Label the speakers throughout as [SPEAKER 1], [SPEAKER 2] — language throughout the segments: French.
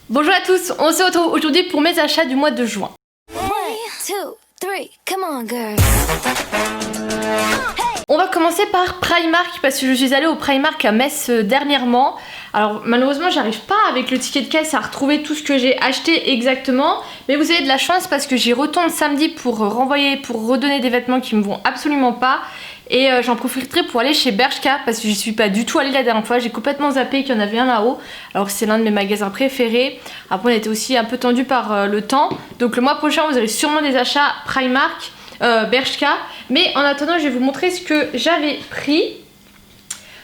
[SPEAKER 1] Bonjour à tous, on se retrouve aujourd'hui pour mes achats du mois de juin.
[SPEAKER 2] 1, 2, 3, come on girls.
[SPEAKER 1] On va commencer par Primark parce que je suis allée au Primark à Metz dernièrement. Alors malheureusement j'arrive pas avec le ticket de caisse à retrouver tout ce que j'ai acheté exactement. Mais vous avez de la chance parce que j'y retourne samedi pour redonner des vêtements qui me vont absolument pas. Et j'en profiterai pour aller chez Bershka parce que j'y suis pas du tout allée la dernière fois. J'ai complètement zappé qu'il y en avait un là-haut. Alors c'est l'un de mes magasins préférés. Après on était aussi un peu tendu par le temps. Donc le mois prochain vous aurez sûrement des achats Primark, Bershka. Mais en attendant je vais vous montrer ce que j'avais pris.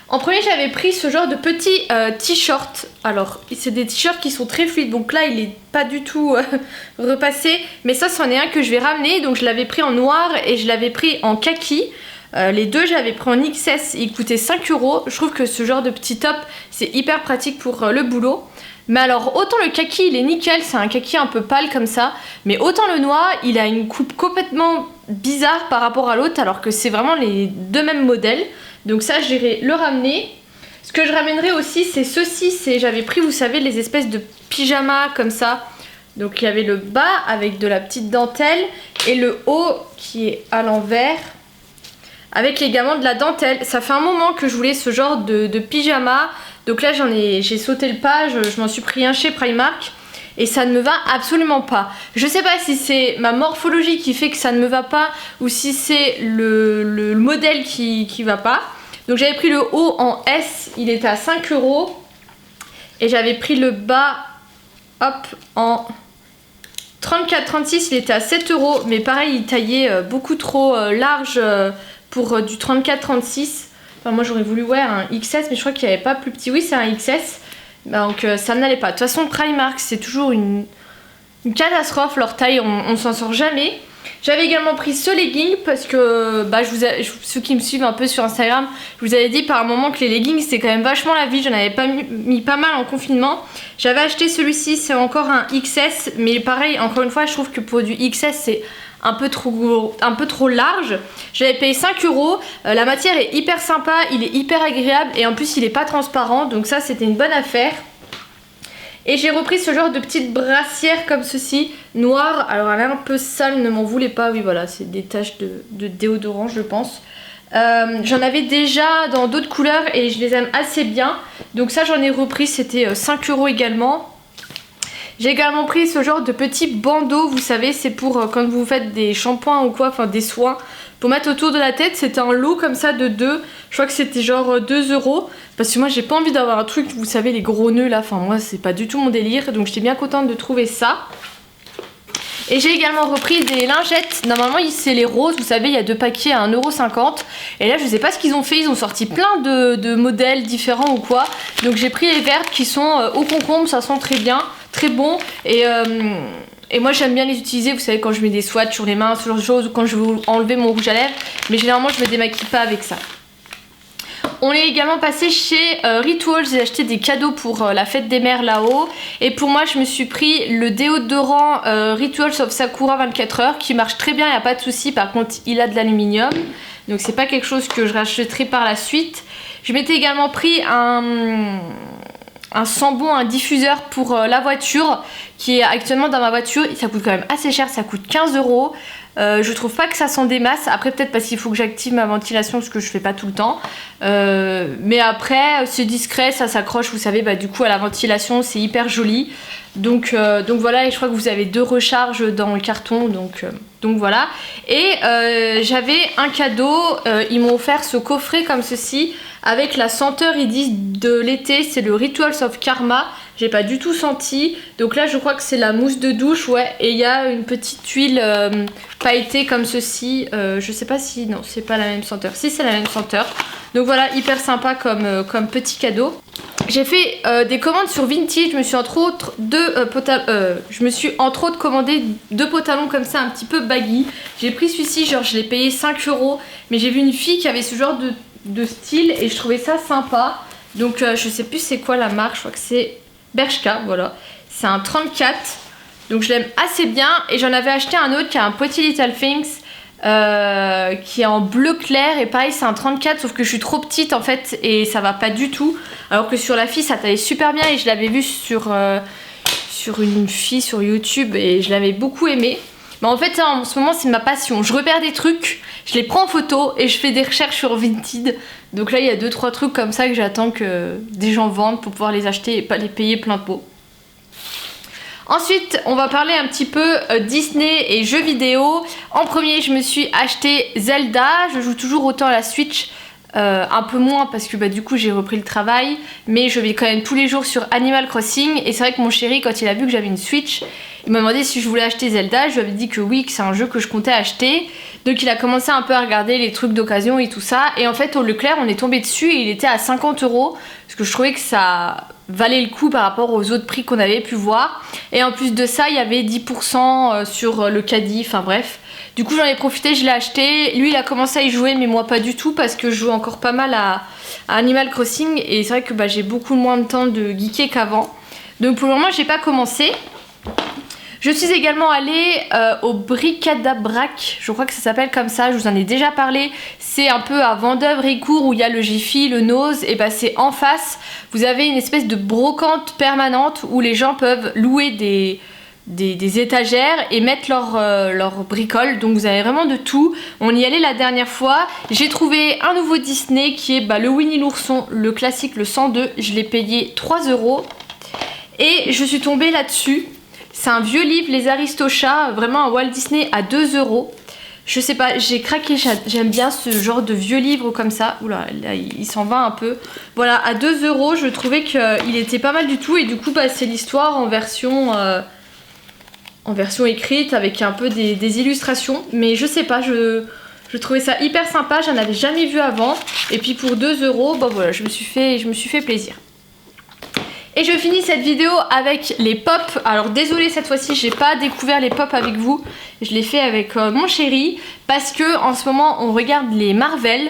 [SPEAKER 1] En premier j'avais pris ce genre de petits t-shirts. Alors c'est des t-shirts qui sont très fluides. Donc là il est pas du tout repassé. Mais ça c'en est un que je vais ramener. Donc je l'avais pris en noir et je l'avais pris en kaki. Les deux j'avais pris en XS, il coûtait 5 €. Je trouve que ce genre de petit top c'est hyper pratique pour le boulot. Mais alors autant le kaki il est nickel, c'est un kaki un peu pâle comme ça. Mais autant le noir il a une coupe complètement bizarre par rapport à l'autre. Alors que c'est vraiment les deux mêmes modèles. Donc ça j'irai le ramener. Ce que je ramènerai aussi c'est ceci. J'avais pris vous savez les espèces de pyjamas comme ça. Donc il y avait le bas avec de la petite dentelle. Et le haut qui est à l'envers. Avec également de la dentelle. Ça fait un moment que je voulais ce genre de pyjama. Donc là j'ai sauté le pas, je m'en suis pris un chez Primark. Et ça ne me va absolument pas. Je sais pas si c'est ma morphologie qui fait que ça ne me va pas. Ou si c'est le modèle qui va pas. Donc j'avais pris le haut en S, il était à 5 €. Et j'avais pris le bas, hop, en 34-36, il était à 7 €. Mais pareil, il taillait beaucoup trop large pour du 34-36. Enfin moi j'aurais voulu un XS mais je crois qu'il n'y avait pas plus petit. Oui c'est un XS. Donc ça n'allait pas. De toute façon Primark c'est toujours une catastrophe. Leur taille on s'en sort jamais. J'avais également pris ce legging parce que ceux qui me suivent un peu sur Instagram, je vous avais dit par un moment que les leggings c'est quand même vachement la vie. J'en avais pas mis pas mal en confinement. J'avais acheté celui-ci, c'est encore un XS. Mais pareil encore une fois je trouve que pour du XS c'est un peu trop large. J'avais payé 5 €. La matière est hyper sympa, il est hyper agréable et en plus il est pas transparent. Donc ça c'était une bonne affaire. Et j'ai repris ce genre de petite brassière comme ceci, noire. Alors elle est un peu sale, ne m'en voulez pas. Oui voilà, c'est des taches de déodorant je pense. J'en avais déjà dans d'autres couleurs et je les aime assez bien. Donc ça j'en ai repris, c'était 5 € également. J'ai également pris ce genre de petits bandeaux, vous savez, c'est pour quand vous faites des shampoings ou quoi, enfin des soins, pour mettre autour de la tête. C'était un lot comme ça de 2, je crois que c'était genre 2 €, parce que moi j'ai pas envie d'avoir un truc, vous savez, les gros nœuds là, enfin moi c'est pas du tout mon délire, donc j'étais bien contente de trouver ça. Et j'ai également repris des lingettes, normalement c'est les roses, vous savez il y a 2 paquets à 1,50 €. Et là je sais pas ce qu'ils ont fait, ils ont sorti plein de modèles différents ou quoi. Donc j'ai pris les vertes qui sont au concombre, ça sent très bien, très bon. Et moi j'aime bien les utiliser, vous savez quand je mets des swatchs sur les mains, ce genre de choses, ou quand je veux enlever mon rouge à lèvres. Mais généralement je me démaquille pas avec ça. On est également passé chez Rituals, j'ai acheté des cadeaux pour la fête des mères là-haut. Et pour moi je me suis pris le déodorant Rituals of Sakura 24 heures qui marche très bien, il n'y a pas de souci. Par contre il a de l'aluminium, donc c'est pas quelque chose que je rachèterai par la suite. Je m'étais également pris un sambon, un diffuseur pour la voiture qui est actuellement dans ma voiture. Ça coûte quand même assez cher, ça coûte 15 €. Je trouve pas que ça s'en démasse. Après peut-être parce qu'il faut que j'active ma ventilation, ce que je fais pas tout le temps. Mais après c'est discret, ça s'accroche, vous savez, du coup à la ventilation c'est hyper joli. Donc voilà, et je crois que vous avez 2 recharges dans le carton, donc voilà. Et j'avais un cadeau, ils m'ont offert ce coffret comme ceci avec la senteur, ils disent, de l'été, c'est le Rituals of Karma. J'ai pas du tout senti, donc là je crois que c'est la mousse de douche, ouais, et il y a une petite huile pailletée comme ceci. Je sais pas si, non c'est pas la même senteur, si c'est la même senteur. Donc voilà, hyper sympa comme petit cadeau. J'ai fait des commandes sur Vinted, je me suis entre autres commandé 2 pantalons comme ça un petit peu baggy. J'ai pris celui-ci, genre je l'ai payé 5 €, mais j'ai vu une fille qui avait ce genre de style et je trouvais ça sympa. Donc je sais plus c'est quoi la marque, je crois que c'est Bershka, voilà. C'est un 34, donc je l'aime assez bien. Et j'en avais acheté un autre qui a un Pretty Little Things qui est en bleu clair. Et pareil c'est un 34, sauf que je suis trop petite en fait et ça va pas du tout. Alors que sur la fille ça taillait super bien et je l'avais vu sur sur une fille sur YouTube et je l'avais beaucoup aimé. Mais en fait, en ce moment, c'est ma passion. Je repère des trucs, je les prends en photo et je fais des recherches sur Vinted. Donc là, il y a 2-3 trucs comme ça que j'attends que des gens vendent pour pouvoir les acheter et pas les payer plein pot. Ensuite, on va parler un petit peu Disney et jeux vidéo. En premier, je me suis acheté Zelda. Je joue toujours autant à la Switch. Un peu moins parce que du coup j'ai repris le travail, mais je vais quand même tous les jours sur Animal Crossing. Et c'est vrai que mon chéri, quand il a vu que j'avais une Switch, il m'a demandé si je voulais acheter Zelda. Je lui avais dit que oui, que c'est un jeu que je comptais acheter. Donc il a commencé un peu à regarder les trucs d'occasion et tout ça. Et en fait au Leclerc on est tombé dessus et il était à 50 €, parce que je trouvais que ça valait le coup par rapport aux autres prix qu'on avait pu voir. Et en plus de ça il y avait 10% sur le caddie, enfin bref. Du coup j'en ai profité, je l'ai acheté. Lui il a commencé à y jouer mais moi pas du tout, parce que je joue encore pas mal à Animal Crossing. Et c'est vrai que j'ai beaucoup moins de temps de geeker qu'avant. Donc pour le moment j'ai pas commencé. Je suis également allée au Bricadabrac, je crois que ça s'appelle comme ça, je vous en ai déjà parlé. C'est un peu à Vendœuvre-Écourt où il y a le Jiffy, le Nose, et c'est en face. Vous avez une espèce de brocante permanente où les gens peuvent louer des étagères et mettre leurs bricoles. Donc vous avez vraiment de tout. On y allait la dernière fois. J'ai trouvé un nouveau Disney qui est le Winnie l'ourson, le classique, le 102. Je l'ai payé 3 €. Et je suis tombée là-dessus. C'est un vieux livre, Les Aristochats, vraiment un Walt Disney à 2 €. Je sais pas, j'ai craqué, j'aime bien ce genre de vieux livre comme ça. Oula, là, il s'en va un peu. Voilà, à 2 €, je trouvais qu'il était pas mal du tout. Et du coup, c'est l'histoire en version écrite avec un peu des illustrations. Mais je sais pas, je trouvais ça hyper sympa, j'en avais jamais vu avant. Et puis pour 2 €, voilà, je me suis fait plaisir. Et je finis cette vidéo avec les pops. Alors désolée, cette fois-ci j'ai pas découvert les pops avec vous. Je l'ai fait avec mon chéri, parce que en ce moment on regarde les Marvel.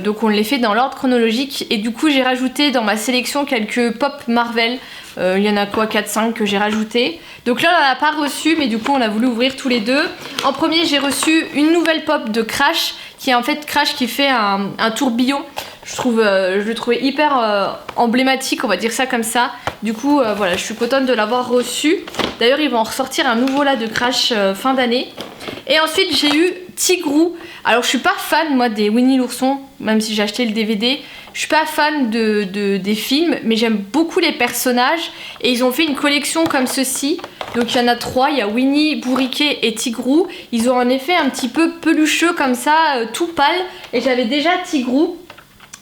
[SPEAKER 1] Donc on les fait dans l'ordre chronologique. Et du coup j'ai rajouté dans ma sélection quelques pop Marvel. Il y en a 4-5 que j'ai rajouté. Donc là on en a pas reçu, mais du coup on a voulu ouvrir tous les deux. En premier j'ai reçu une nouvelle pop de Crash, qui est en fait Crash qui fait un tourbillon. Je le trouvais hyper emblématique, on va dire ça comme ça. Du coup voilà, je suis contente de l'avoir reçu. D'ailleurs ils vont en ressortir un nouveau là de Crash fin d'année. Et ensuite j'ai eu Tigrou. Alors je suis pas fan moi des Winnie l'ourson, même si j'ai acheté le DVD. Je suis pas fan des films, mais j'aime beaucoup les personnages. Et ils ont fait une collection comme ceci. Donc il y en a 3, il y a Winnie, Bourriquet et Tigrou. Ils ont un effet un petit peu pelucheux comme ça, tout pâle. Et j'avais déjà Tigrou,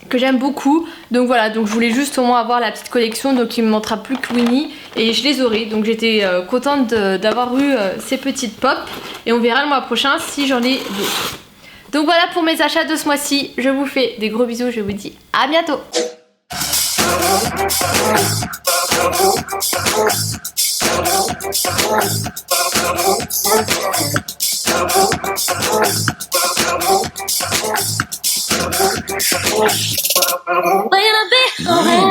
[SPEAKER 1] que j'aime beaucoup. Donc voilà, donc je voulais juste au moins avoir la petite collection. Donc il me manquera plus que Winnie et je les aurai. Donc j'étais contente d'avoir eu ces petites pop. Et on verra le mois prochain si j'en ai d'autres. Donc voilà pour mes achats de ce mois-ci. Je vous fais des gros bisous, je vous dis à bientôt.
[SPEAKER 2] Baby,